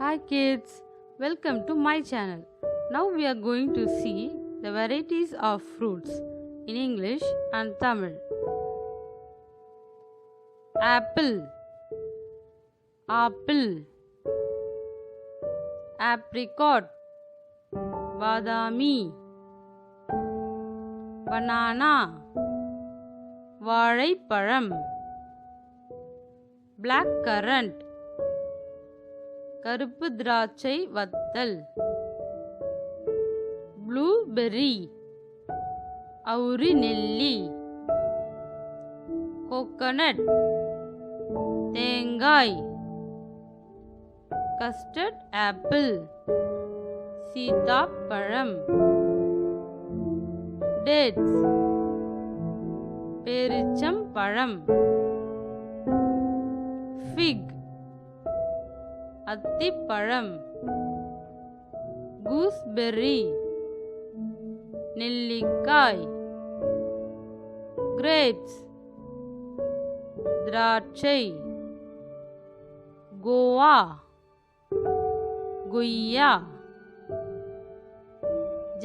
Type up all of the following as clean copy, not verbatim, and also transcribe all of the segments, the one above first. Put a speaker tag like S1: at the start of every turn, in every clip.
S1: Hi kids, welcome to my channel. Now we are going to see the varieties of fruits in English and Tamil. Apple, apple, apricot, badami, banana, வாழைப்பழம், black currant, கருப்பு திராட்சை வத்தல், blueberry, அவுரி நெல்லி, coconut, தேங்காய், custard apple, சீதாப்பழம், dates, பேரிச்சம்பழம், fig, அத்திப்பழம், gooseberry, நெல்லிக்காய், grapes, திராட்சை, guava, கொய்யா,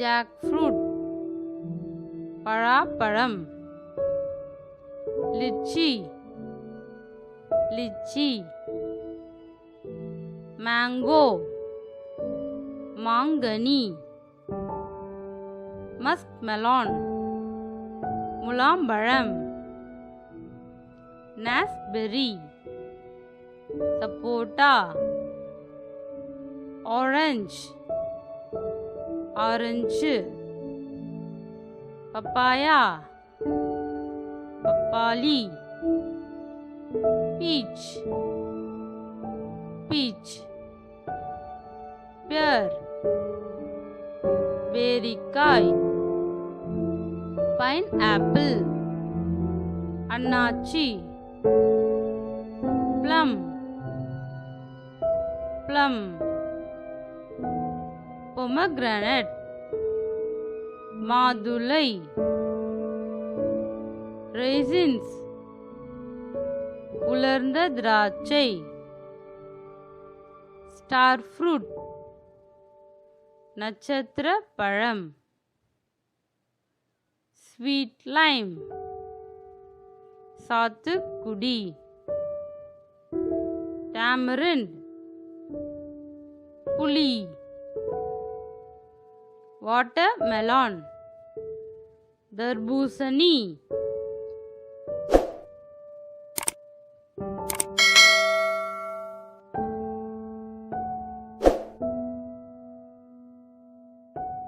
S1: jackfruit, பழாப்பழம், லிச்சி, லிச்சி, mango, மாங்கனி, musk-melon, முலாம்பழம், raspberry, சப்போட்டா, orange, ஆரஞ்சு, papaya, பப்பாளி, peach, peach, pear, பேரிக்காய், pineapple, அன்னாச்சி, plum, plum, pomegranate, மாதுளை, raisins, உலர்ந்த திராட்சை, star fruit, நட்சத்திர பழம், sweet lime, சாத்துக்குடி, tamarind, புளி, water-melon, தர்பூசணி,